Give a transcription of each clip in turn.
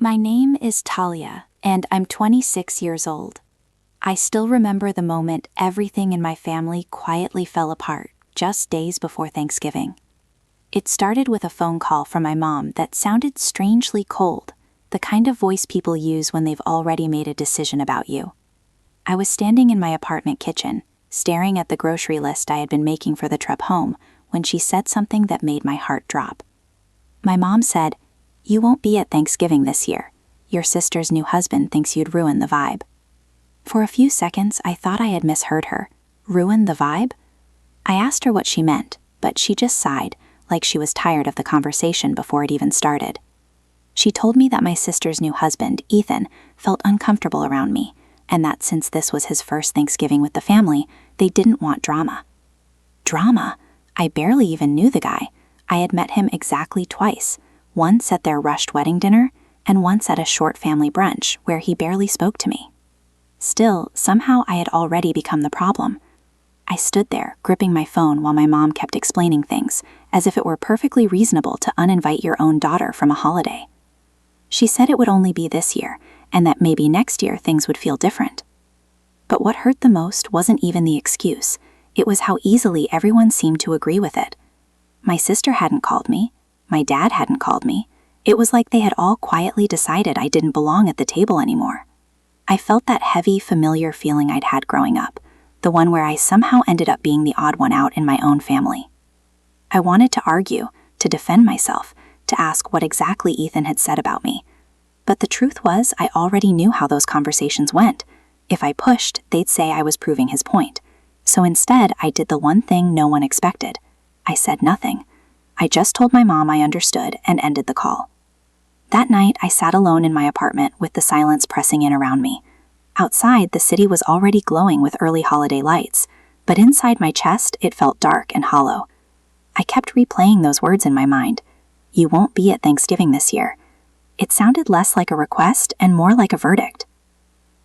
My name is Talia, and I'm 26 years old. I still remember the moment everything in my family quietly fell apart just days before Thanksgiving. It started with a phone call from my mom that sounded strangely cold, the kind of voice people use when they've already made a decision about you. I was standing in my apartment kitchen, staring at the grocery list I had been making for the trip home, when she said something that made my heart drop. My mom said, "You won't be at Thanksgiving this year. Your sister's new husband thinks you'd ruin the vibe." For a few seconds, I thought I had misheard her. Ruin the vibe? I asked her what she meant, but she just sighed, like she was tired of the conversation before it even started. She told me that my sister's new husband, Ethan, felt uncomfortable around me, and that since this was his first Thanksgiving with the family, they didn't want drama. Drama? I barely even knew the guy. I had met him exactly twice, once at their rushed wedding dinner, and once at a short family brunch where he barely spoke to me. Still, somehow I had already become the problem. I stood there, gripping my phone while my mom kept explaining things, as if it were perfectly reasonable to uninvite your own daughter from a holiday. She said it would only be this year, and that maybe next year things would feel different. But what hurt the most wasn't even the excuse. It was how easily everyone seemed to agree with it. My sister hadn't called me. My dad hadn't called me. It was like they had all quietly decided I didn't belong at the table anymore. I felt that heavy, familiar feeling I'd had growing up, the one where I somehow ended up being the odd one out in my own family. I wanted to argue, to defend myself, to ask what exactly Ethan had said about me. But the truth was, I already knew how those conversations went. If I pushed, they'd say I was proving his point. So instead, I did the one thing no one expected. I said nothing. I just told my mom I understood and ended the call. That night, I sat alone in my apartment with the silence pressing in around me. Outside, the city was already glowing with early holiday lights, but inside my chest, it felt dark and hollow. I kept replaying those words in my mind. You won't be at Thanksgiving this year. It sounded less like a request and more like a verdict.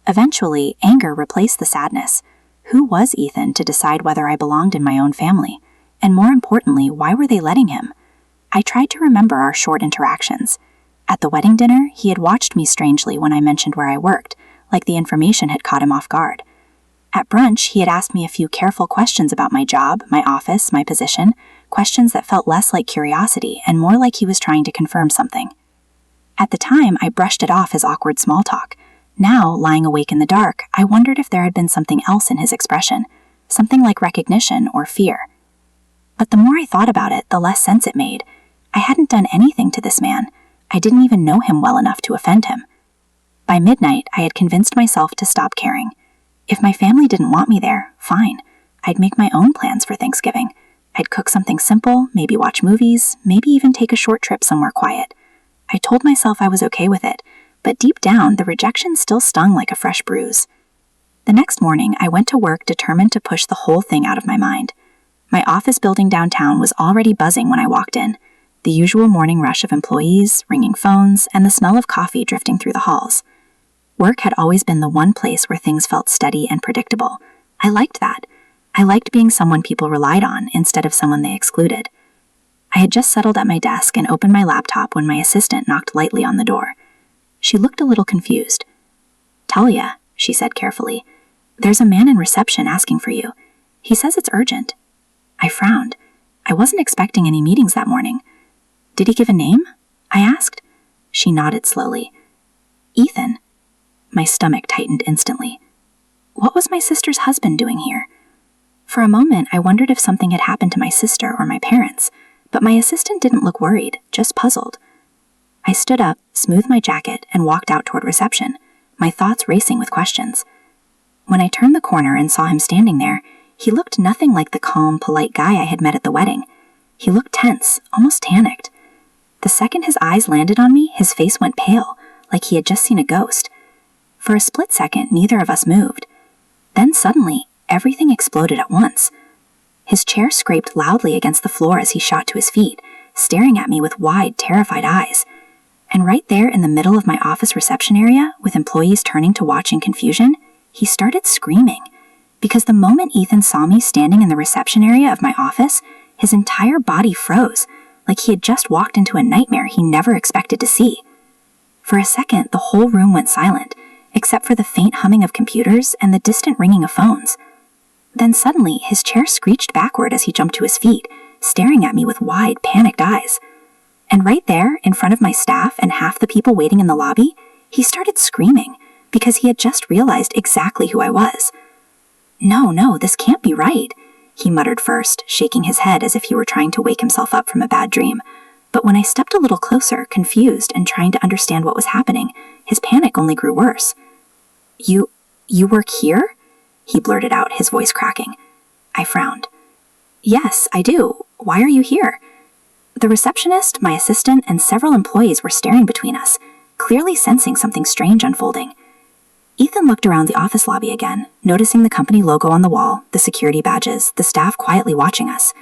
Eventually, anger replaced the sadness. Who was Ethan to decide whether I belonged in my own family? And more importantly, why were they letting him? I tried to remember our short interactions. At the wedding dinner, he had watched me strangely when I mentioned where I worked, like the information had caught him off guard. At brunch, he had asked me a few careful questions about my job, my office, my position, questions that felt less like curiosity and more like he was trying to confirm something. At the time, I brushed it off as awkward small talk. Now, lying awake in the dark, I wondered if there had been something else in his expression, something like recognition or fear. But the more I thought about it, the less sense it made. I hadn't done anything to this man. I didn't even know him well enough to offend him. By midnight, I had convinced myself to stop caring. If my family didn't want me there, fine. I'd make my own plans for Thanksgiving. I'd cook something simple, maybe watch movies, maybe even take a short trip somewhere quiet. I told myself I was okay with it, but deep down, the rejection still stung like a fresh bruise. The next morning, I went to work determined to push the whole thing out of my mind. My office building downtown was already buzzing when I walked in. The usual morning rush of employees, ringing phones, and the smell of coffee drifting through the halls. Work had always been the one place where things felt steady and predictable. I liked that. I liked being someone people relied on instead of someone they excluded. I had just settled at my desk and opened my laptop when my assistant knocked lightly on the door. She looked a little confused. "Talia," she said carefully, "there's a man in reception asking for you. He says it's urgent." I frowned. I wasn't expecting any meetings that morning. "Did he give a name?" I asked. She nodded slowly. "Ethan." My stomach tightened instantly. What was my sister's husband doing here? For a moment, I wondered if something had happened to my sister or my parents, but my assistant didn't look worried, just puzzled. I stood up, smoothed my jacket, and walked out toward reception, my thoughts racing with questions. When I turned the corner and saw him standing there, he looked nothing like the calm, polite guy I had met at the wedding. He looked tense, almost panicked. The second his eyes landed on me, his face went pale, like he had just seen a ghost. For a split second, neither of us moved. Then suddenly, everything exploded at once. His chair scraped loudly against the floor as he shot to his feet, staring at me with wide, terrified eyes. And right there in the middle of my office reception area, with employees turning to watch in confusion, he started screaming. Because the moment Ethan saw me standing in the reception area of my office, his entire body froze, like he had just walked into a nightmare he never expected to see. For a second, the whole room went silent, except for the faint humming of computers and the distant ringing of phones. Then suddenly, his chair screeched backward as he jumped to his feet, staring at me with wide, panicked eyes. And right there, in front of my staff and half the people waiting in the lobby, he started screaming because he had just realized exactly who I was. No, this can't be right, he muttered first, shaking his head as if he were trying to wake himself up from a bad dream. But when I stepped a little closer, confused and trying to understand what was happening, his panic only grew worse. You work here? He blurted out, his voice cracking. I frowned. Yes, I do. Why are you here? The receptionist, my assistant, and several employees were staring between us, clearly sensing something strange unfolding. Ethan looked around the office lobby again, noticing the company logo on the wall, the security badges, the staff quietly watching us.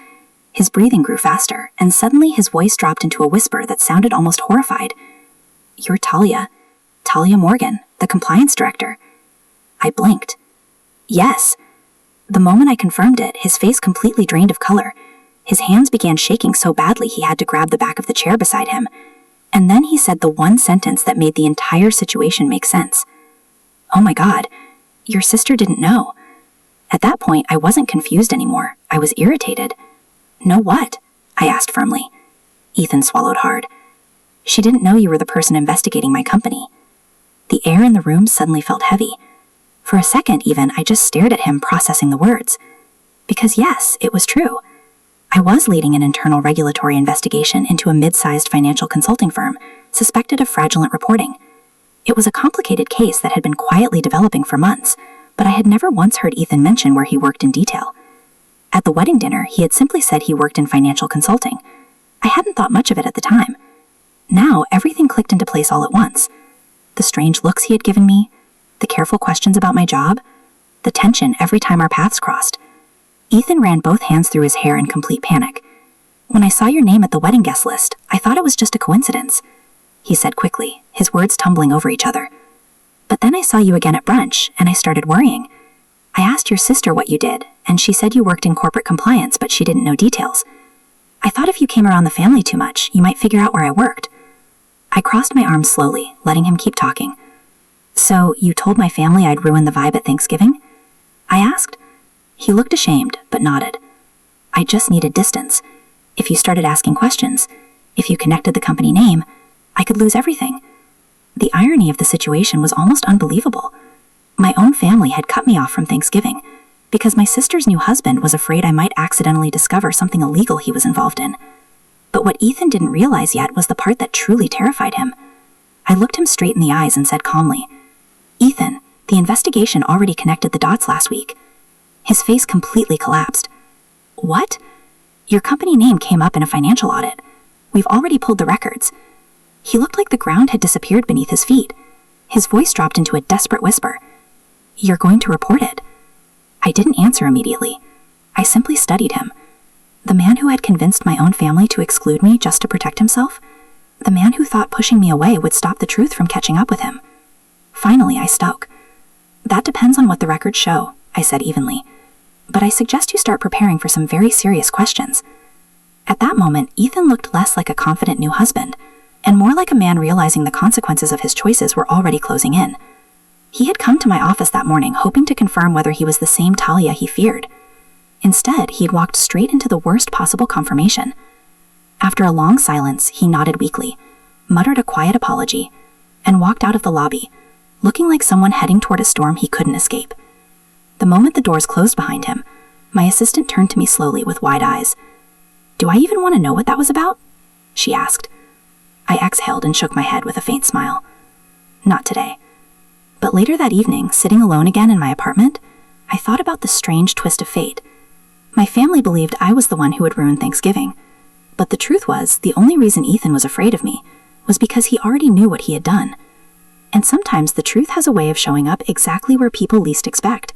His breathing grew faster, and suddenly his voice dropped into a whisper that sounded almost horrified. You're Talia Morgan, the compliance director. I blinked. Yes. The moment I confirmed it, his face completely drained of color. His hands began shaking so badly he had to grab the back of the chair beside him. And then he said the one sentence that made the entire situation make sense. Oh my God, your sister didn't know. At that point, I wasn't confused anymore. I was irritated. Know what? I asked firmly. Ethan swallowed hard. She didn't know you were the person investigating my company. The air in the room suddenly felt heavy. For a second even, I just stared at him, processing the words. Because yes, it was true. I was leading an internal regulatory investigation into a mid-sized financial consulting firm, suspected of fraudulent reporting. It was a complicated case that had been quietly developing for months, but I had never once heard Ethan mention where he worked in detail. At the wedding dinner, he had simply said he worked in financial consulting. I hadn't thought much of it at the time. Now, everything clicked into place all at once. The strange looks he had given me, the careful questions about my job, the tension every time our paths crossed. Ethan ran both hands through his hair in complete panic. When I saw your name at the wedding guest list, I thought it was just a coincidence, he said quickly, his words tumbling over each other. But then I saw you again at brunch, and I started worrying. I asked your sister what you did, and she said you worked in corporate compliance, but she didn't know details. I thought if you came around the family too much, you might figure out where I worked. I crossed my arms slowly, letting him keep talking. So, you told my family I'd ruined the vibe at Thanksgiving? I asked. He looked ashamed, but nodded. I just needed distance. If you started asking questions, if you connected the company name, I could lose everything. The irony of the situation was almost unbelievable. My own family had cut me off from Thanksgiving because my sister's new husband was afraid I might accidentally discover something illegal he was involved in. But what Ethan didn't realize yet was the part that truly terrified him. I looked him straight in the eyes and said calmly, Ethan, the investigation already connected the dots last week. His face completely collapsed. What? Your company name came up in a financial audit. We've already pulled the records. He looked like the ground had disappeared beneath his feet. His voice dropped into a desperate whisper. You're going to report it? I didn't answer immediately. I simply studied him. The man who had convinced my own family to exclude me just to protect himself? The man who thought pushing me away would stop the truth from catching up with him? Finally, I spoke. That depends on what the records show, I said evenly. But I suggest you start preparing for some very serious questions. At that moment, Ethan looked less like a confident new husband, and more like a man realizing the consequences of his choices were already closing in. He had come to my office that morning hoping to confirm whether he was the same Talia he feared. Instead, he had walked straight into the worst possible confirmation. After a long silence, he nodded weakly, muttered a quiet apology, and walked out of the lobby, looking like someone heading toward a storm he couldn't escape. The moment the doors closed behind him, my assistant turned to me slowly with wide eyes. Do I even want to know what that was about? She asked. I exhaled and shook my head with a faint smile. Not today. But later that evening, sitting alone again in my apartment, I thought about the strange twist of fate. My family believed I was the one who had ruined Thanksgiving. But the truth was, the only reason Ethan was afraid of me was because he already knew what he had done. And sometimes the truth has a way of showing up exactly where people least expect.